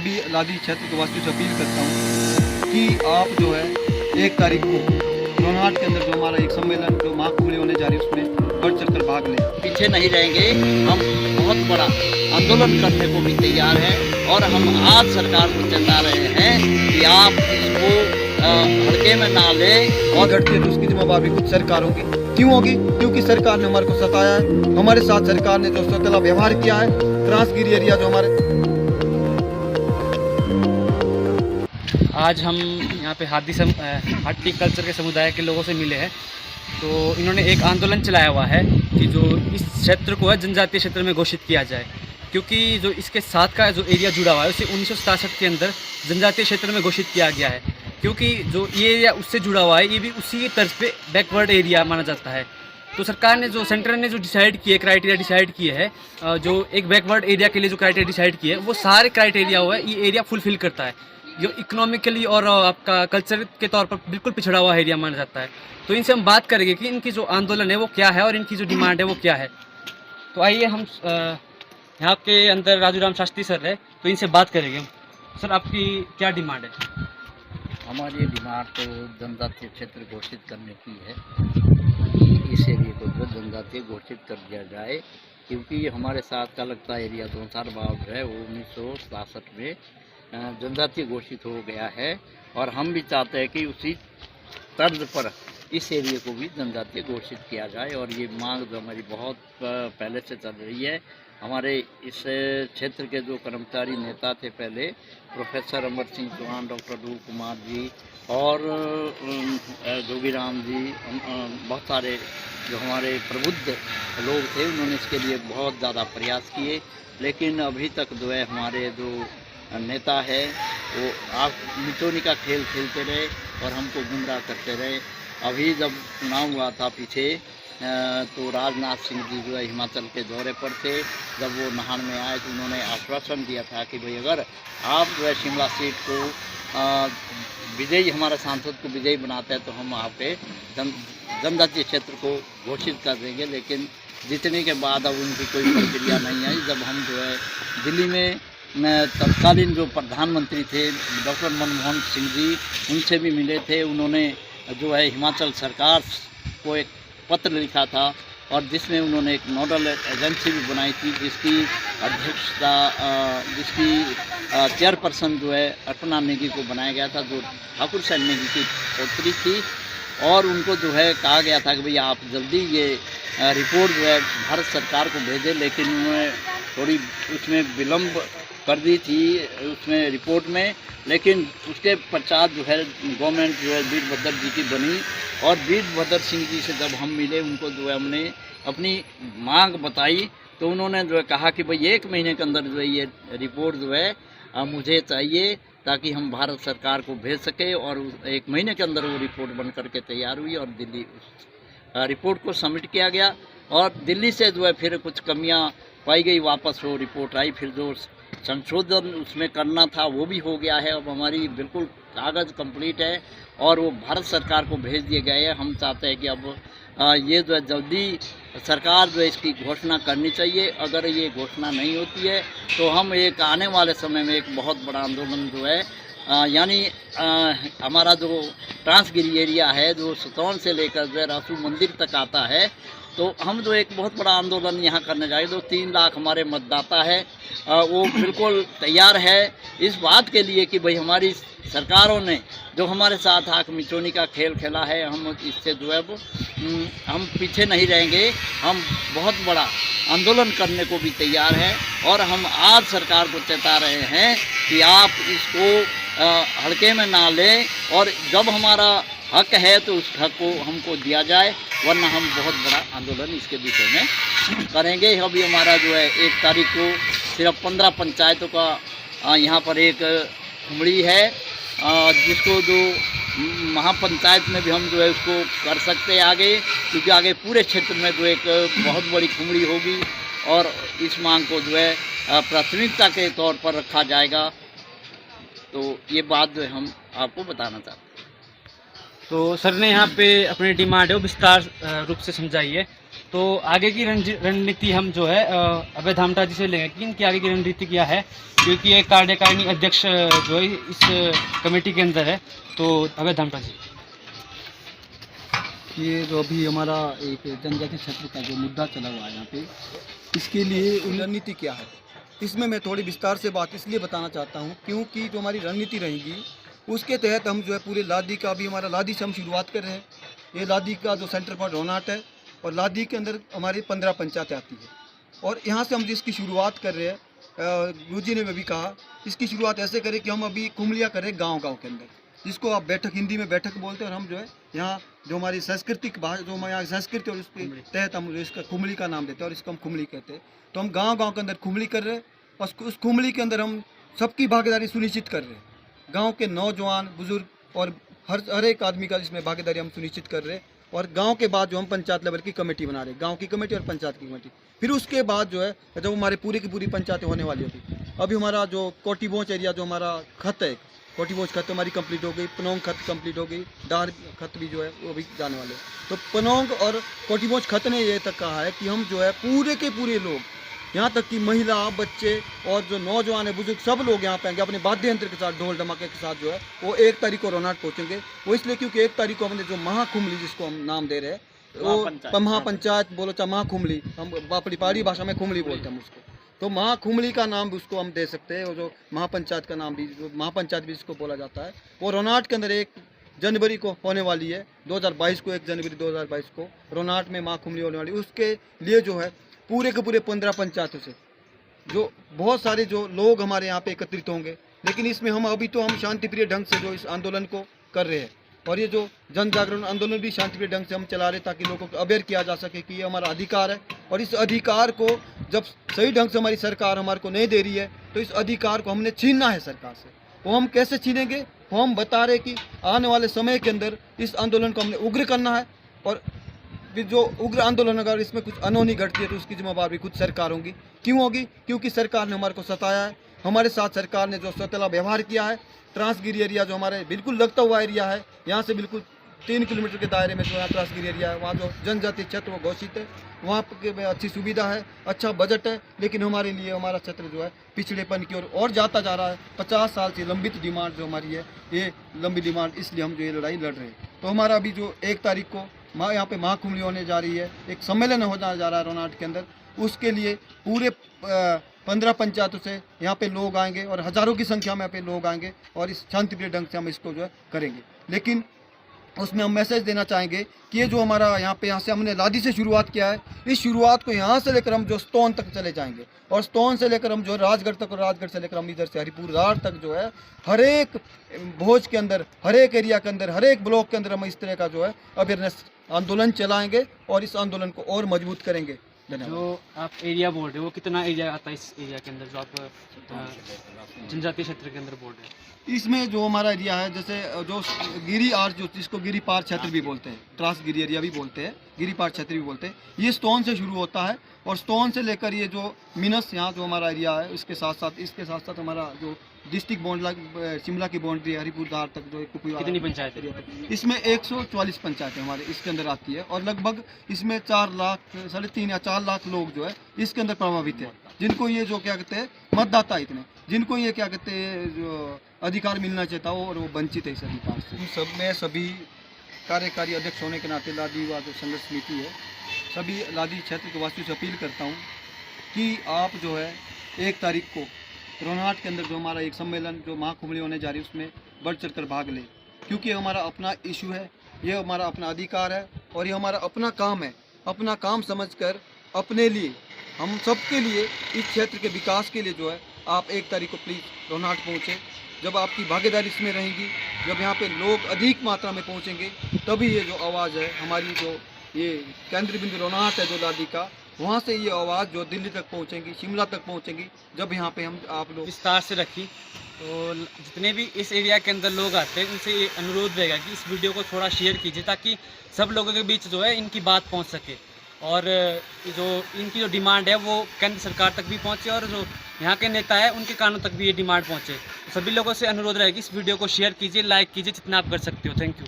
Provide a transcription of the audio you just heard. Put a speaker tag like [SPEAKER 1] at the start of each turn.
[SPEAKER 1] अभी लादी क्षेत्र के वासियों से अपील करता हूँ कि आप जो है 1 तारीख को रोनहाट के अंदर जो हमारा एक सम्मेलन जो महाकुंभ होने जा रही है उसमें बढ़ चढ़कर भाग लें।
[SPEAKER 2] पीछे नहीं रहेंगे, हम बहुत बड़ा आंदोलन करने को भी तैयार हैं और हम आज सरकार को चेता रहे हैं कि आप इसको हल्के में ना लें।
[SPEAKER 1] और घटती है तो उसकी जिम्मेदारी खुद सरकारों की क्यों होगी? क्योंकि सरकार ने हमारे को सताया है, हमारे साथ सरकार ने जो सकला व्यवहार किया है, ट्रांसगिरी एरिया जो हमारे।
[SPEAKER 3] आज हम यहाँ पे हार्टिकल्चर के समुदाय के लोगों से मिले हैं। तो इन्होंने एक आंदोलन चलाया हुआ है कि जो इस क्षेत्र को है जनजातीय क्षेत्र में घोषित किया जाए, क्योंकि जो इसके साथ का जो एरिया जुड़ा हुआ है उसे 1967 के अंदर जनजातीय क्षेत्र में घोषित किया गया है। क्योंकि जो ये एरिया उससे जुड़ा हुआ है ये भी उसी तर्ज पे बैकवर्ड एरिया माना जाता है। तो सरकार ने जो सेंटर ने जो डिसाइड किए क्राइटेरिया डिसाइड किए है, जो एक बैकवर्ड एरिया के लिए जो क्राइटेरिया डिसाइड किए वो सारे क्राइटेरिया हुआ है ये एरिया फुलफिल करता है। जो इकोनॉमिकली और आपका कल्चर के तौर पर बिल्कुल पिछड़ा हुआ एरिया माना जाता है। तो इनसे हम बात करेंगे कि इनकी जो आंदोलन है वो क्या है और इनकी जो डिमांड है वो क्या है। तो आइए हम यहाँ के अंदर राजूराम शास्त्री सर है, तो इनसे बात करेंगे। सर आपकी क्या डिमांड है?
[SPEAKER 2] हमारी डिमांड तो जनजातीय क्षेत्र घोषित करने की है कि इस एरिया को जो जनजातीय घोषित कर दिया जाए, क्योंकि हमारे साथ का लगता एरिया 2012 जो है वो 1967 में जनजातीय घोषित हो गया है और हम भी चाहते हैं कि उसी तर्ज पर इस एरिया को भी जनजातीय घोषित किया जाए। और ये मांग जो हमारी बहुत पहले से चल रही है। हमारे इस क्षेत्र के जो कर्मचारी नेता थे पहले, प्रोफेसर अमर सिंह चौहान, डॉक्टर ध्रुव कुमार जी और जोगीराम जी, बहुत सारे जो हमारे प्रबुद्ध लोग थे, उन्होंने इसके लिए बहुत ज़्यादा प्रयास किए, लेकिन अभी तक जो है हमारे जो नेता है वो आप मिचोनी का खेल खेलते रहे और हमको गुमराह करते रहे। अभी जब चुनाव हुआ था पीछे, तो राजनाथ सिंह जी जो है हिमाचल के दौरे पर थे, जब वो नाहन में आए तो उन्होंने आश्वासन दिया था कि भाई अगर आप जो है शिमला सीट को विजयी, हमारे सांसद को विजयी बनाते हैं तो हम आपके जनजातीय क्षेत्र को घोषित कर देंगे। लेकिन जीतने के बाद अब उनकी कोई प्रक्रिया नहीं आई। जब हम जो है दिल्ली में तत्कालीन जो प्रधानमंत्री थे डॉक्टर मनमोहन सिंह जी, उनसे भी मिले थे, उन्होंने जो है हिमाचल सरकार को एक पत्र लिखा था और जिसमें उन्होंने एक नोडल एजेंसी भी बनाई थी जिसकी अध्यक्षता जिसकी चेयरपर्सन जो है अर्पणा नेगी को बनाया गया था, जो ठाकुर सेन नेगी की पोत्री थी। और उनको जो है कहा गया था कि भाई आप जल्दी ये रिपोर्ट जो है भारत सरकार को भेजें, लेकिन उन्होंने थोड़ी उसमें विलम्ब कर दी थी उसमें रिपोर्ट में। लेकिन उसके पश्चात जो है गवर्नमेंट जो है वीरभद्र जी की बनी और वीरभद्र सिंह जी से जब हम मिले, उनको जो है हमने अपनी मांग बताई तो उन्होंने जो है कहा कि भाई 1 महीने के अंदर जो है ये रिपोर्ट जो है मुझे चाहिए ताकि हम भारत सरकार को भेज सके। और 1 महीने के अंदर वो रिपोर्ट बन करके तैयार हुई और दिल्ली रिपोर्ट को सबमिट किया गया और दिल्ली से जो है फिर कुछ कमियां पाई गई, वापस वो रिपोर्ट आई, फिर जो संशोधन उसमें करना था वो भी हो गया है। अब हमारी बिल्कुल कागज़ कंप्लीट है और वो भारत सरकार को भेज दिए गए हैं। हम चाहते हैं कि अब ये जो है जल्दी सरकार जो है इसकी घोषणा करनी चाहिए। अगर ये घोषणा नहीं होती है तो हम एक आने वाले समय में एक बहुत बड़ा आंदोलन जो है यानी हमारा जो ट्रांसगिरी एरिया है जो सतौन से लेकर जो है रासू मंदिर तक आता है, तो हम जो एक बहुत बड़ा आंदोलन यहाँ करने जाए। जो 3 लाख हमारे मतदाता है वो बिल्कुल तैयार है इस बात के लिए कि भाई हमारी सरकारों ने जो हमारे साथ आँख मिचोनी का खेल खेला है, हम इससे जो है हम पीछे नहीं रहेंगे। हम बहुत बड़ा आंदोलन करने को भी तैयार है और हम आज सरकार को चेता रहे हैं कि आप इसको हल्के में ना लें और जब हमारा हक है तो उस हक को हमको दिया जाए, वरना हम बहुत बड़ा आंदोलन इसके विषय में करेंगे। अभी हमारा जो है 1 तारीख को सिर्फ 15 पंचायतों का यहाँ पर एक खुमड़ी है जिसको जो महापंचायत में भी हम जो है उसको कर सकते हैं आगे, क्योंकि आगे पूरे क्षेत्र में जो एक बहुत बड़ी खुमड़ी होगी और इस मांग को जो है प्राथमिकता के तौर पर रखा जाएगा। तो ये बात जो है हम आपको बताना चाहते हैं।
[SPEAKER 3] तो सर ने यहाँ पे अपनी डिमांड है वो विस्तार रूप से समझाई है। तो आगे की रणनीति हम जो है अभय धामटा जी से लेंगे कि इनकी आगे की रणनीति क्या है, क्योंकि एक कार्यकारिणी अध्यक्ष जो है इस कमेटी के अंदर है। तो अभय धामटा जी,
[SPEAKER 1] ये जो अभी हमारा एक जनजाति क्षेत्र का जो मुद्दा चला हुआ है यहाँ पे, इसके लिए रणनीति क्या है, इसमें मैं थोड़ी विस्तार से बात इसलिए बताना चाहता हूँ क्योंकि जो हमारी रणनीति रहेगी उसके तहत हम जो है पूरे लादी का भी, हमारा लादी से हम शुरुआत कर रहे हैं। ये लादी का जो सेंटर पॉइंट रोनाट है और लादी के अंदर हमारी 15 पंचायतें आती है और यहाँ से हम जिसकी शुरुआत कर रहे हैं, गुरुजी ने भी कहा इसकी शुरुआत ऐसे करें कि हम अभी कुमलिया करें गाँव के अंदर, जिसको आप बैठक, हिंदी में बैठक बोलते हैं, और हम जो है यहाँ जो हमारी सांस्कृतिक भाषा, जो हमारे यहाँ संस्कृति और उसके तहत हम इसका कुमली का नाम देते हैं और इसको हम कुमली कहते हैं। तो हम गांव के अंदर कुमली कर रहे हैं और उस कुमली के अंदर हम सबकी भागीदारी सुनिश्चित कर रहे हैं। गांव के नौजवान, बुजुर्ग और हर एक आदमी का इसमें भागीदारी हम सुनिश्चित कर रहे हैं। और गांव के बाद जो हम पंचायत लेवल की कमेटी बना रहे हैं, गाँव की कमेटी और पंचायत की कमेटी, फिर उसके बाद जो है जब हमारे पूरी की पूरी पंचायतें होने वाली होगी, अभी हमारा जो कोटीबोच एरिया जो हमारा खत है, कोटीबोच खत हमारी कंप्लीट हो गई, पनोंग खत कंप्लीट हो गई, डार खत भी जो है वो भी जाने वाले। तो पनोंग और कोटीबोच खत ने ये तक कहा है कि हम जो है पूरे के पूरे लोग, यहाँ तक कि महिला, बच्चे और जो नौजवान है, बुजुर्ग, सब लोग यहाँ पे आएंगे अपने वाद्य यंत्र के साथ, ढोल धमाके के साथ जो है वो 1 तारीख को रोनाट पहुँचेंगे। वो इसलिए क्योंकि 1 तारीख को हमने जो महाकुमली, जिसको हम नाम दे रहे हैं, वो महापंचायत बोलो चाहे महाकुमली, हम अपनी पहाड़ी भाषा में कुमली बोलते हैं हम उसको, तो महाकुमली का नाम भी उसको हम दे सकते हैं। और जो महापंचायत का नाम भी, जो महापंचायत भी इसको बोला जाता है, वो रोनाट के अंदर 1 जनवरी को होने वाली है, 2022 को, 1 जनवरी 2022 को रोनाट में महाकुमली होने वाली है। उसके लिए जो है पूरे के पूरे 15 पंचायतों से जो बहुत सारे जो लोग हमारे यहाँ पे एकत्रित होंगे। लेकिन इसमें हम अभी तो हम शांतिप्रिय ढंग से जो इस आंदोलन को कर रहे हैं, और ये जो जन जागरण आंदोलन भी शांतिप्रिय ढंग से हम चला रहे हैं ताकि लोगों को अवेयर किया जा सके कि ये हमारा अधिकार है। और इस अधिकार को जब सही ढंग से हमारी सरकार हमारे को नहीं दे रही है तो इस अधिकार को हमने छीनना है सरकार से। वो हम कैसे छीनेंगे, वो हम बता रहे कि आने वाले समय के अंदर इस आंदोलन को हमने उग्र करना है। और जो उग्र आंदोलन अगर इसमें कुछ अनहोनी घटती है तो उसकी जिम्मेदार भी खुद सरकार होगी। क्यों होगी? क्योंकि सरकार ने हमारे को सताया है, हमारे साथ सरकार ने जो सौतेला व्यवहार किया है। ट्रांसगिरी एरिया जो हमारे बिल्कुल लगता हुआ एरिया है, यहाँ से बिल्कुल 3 किलोमीटर के दायरे में जो यहाँ ट्रांसगिरी एरिया है, वहाँ जो जनजातीय क्षेत्र वो घोषित है, वहाँ पे अच्छी सुविधा है, अच्छा बजट है, लेकिन हमारे लिए हमारा क्षेत्र जो है पिछड़ेपन की ओर और जाता जा रहा है। 50 साल से लंबित डिमांड जो हमारी है, ये लंबी डिमांड, इसलिए हम जो ये लड़ाई लड़ रहे हैं। तो हमारा अभी जो 1 तारीख को यहाँ पे महाकुंभली होने जा रही है, एक सम्मेलन होने जा रहा है रोनाट के अंदर, उसके लिए पूरे 15 पंचायतों से यहाँ पे लोग आएंगे और हज़ारों की संख्या में यहाँ पे लोग आएंगे और इस शांतिप्रिय ढंग से हम इसको जो है करेंगे। लेकिन उसमें हम मैसेज देना चाहेंगे कि ये जो हमारा यहाँ से हमने लादी से शुरुआत किया है, इस शुरुआत को यहाँ से लेकर हम जो स्तोन तक चले जाएंगे और स्तोन से लेकर हम जो राजगढ़ तक और राजगढ़ से लेकर हम इधर से हरिपुर रार तक जो है हर एक भोज के अंदर, हर एक एरिया के अंदर, हर एक ब्लॉक के अंदर हम इस तरह का जो है अवेयरनेस आंदोलन चलाएंगे और इस आंदोलन को और मजबूत करेंगे।
[SPEAKER 3] जो आप एरिया बोल रहे हो, वो कितना एरिया आता है इस एरिया के अंदर जो आप जनजातीय क्षेत्र के अंदर बोल रहे हैं?
[SPEAKER 1] इसमें जो हमारा एरिया है, जैसे जो गिरी आर, जो जिसको गिरी पार क्षेत्र भी बोलते हैं, ट्रांस गिरी एरिया भी बोलते हैं, गिरी पार क्षेत्र भी बोलते हैं, ये स्टोन से शुरू होता है और स्टोन से लेकर ये जो मिनस यहाँ जो हमारा एरिया है, इसके साथ साथ हमारा जो डिस्ट्रिक्ट बाउंड्री शिमला की बाउंड्री हरिपुर धार तक जो
[SPEAKER 3] कितनी पंचायत है?
[SPEAKER 1] इसमें 144 पंचायतें हमारे इसके अंदर आती है और लगभग इसमें 4 लाख, 3.5 या 4 लाख लोग जो है इसके अंदर प्रभावित है, जिनको ये जो क्या कहते हैं मतदाता, इतने जिनको ये क्या कहते हैं जो अधिकार मिलना चाहता हो और वो वंचित है इस अधिकार से। इन सब में सभी कार्यकारी अध्यक्ष होने के नाते लादी व जो संघर्ष समिति है, सभी लादी क्षेत्र के वासियों से अपील करता हूँ कि आप जो है 1 तारीख को रोनाट के अंदर जो हमारा एक सम्मेलन जो महाकुंभली होने जा रही है उसमें बढ़ चढ़ कर भाग लें, क्योंकि ये हमारा अपना इशू है, ये हमारा अपना अधिकार है और ये हमारा अपना काम है। अपना काम समझकर अपने लिए, हम सबके लिए, इस क्षेत्र के विकास के लिए जो है आप 1 तारीख को प्लीज़ रोनाट पहुँचें। जब आपकी भागीदारी इसमें रहेगी, जब यहाँ पे लोग अधिक मात्रा में पहुँचेंगे, तभी ये जो आवाज़ है हमारी, जो ये केंद्र बिंदु रोनाट है जो लादी का, वहाँ से ये आवाज़ जो दिल्ली तक पहुँचेंगी, शिमला तक पहुँचेंगी, जब यहाँ पे हम आप लोग
[SPEAKER 3] विस्तार से रखी। तो जितने भी इस एरिया के अंदर लोग आते हैं उनसे ये अनुरोध रहेगा कि इस वीडियो को थोड़ा शेयर कीजिए ताकि सब लोगों के बीच जो है इनकी बात पहुँच सके और जो इनकी जो डिमांड है वो केंद्र सरकार तक भी पहुँचे और जो यहाँ के नेता है उनके कानों तक भी ये डिमांड पहुँचे। तो सभी लोगों से अनुरोध रहेगा कि इस वीडियो को शेयर कीजिए, लाइक कीजिए जितना आप कर सकते हो। Thank you.